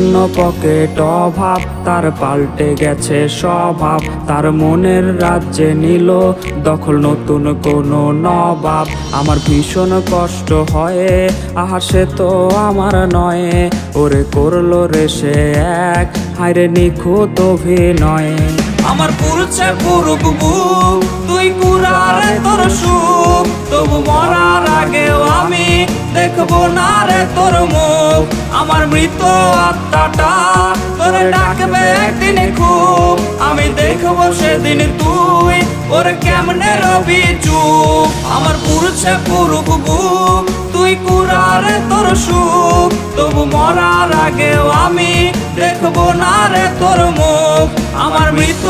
শূন্য পকেট অভাব, তার পাল্টে গেছে স্বভাব। তার মনের রাজ্যে নিল দখল নতুন কোনো নবাব। আমার ভীষণ কষ্ট হয়, আহা সে তো আমার নয়। ওরে করলো রে সে এক, হায়রে নিখুঁত অভিনয়। আমার পুরুষে পুরুক বুক, তুই কুরারে তোর সুখ। তবু মরার আগেও আমি দেখবো না রে তোর মুখ। আমার মৃত আত্মাটা তোরে ডাকবে একদিন খুব। আমি দেখবো সেদিন তুই ওরে কেমনে রবি চুপ। আমার পুরুষে পুরুক বুক, তুই কুরারে তোর সুখ। তবু মরার আগেও আমি দেখবো না রে তোর মুখ। আমার মৃত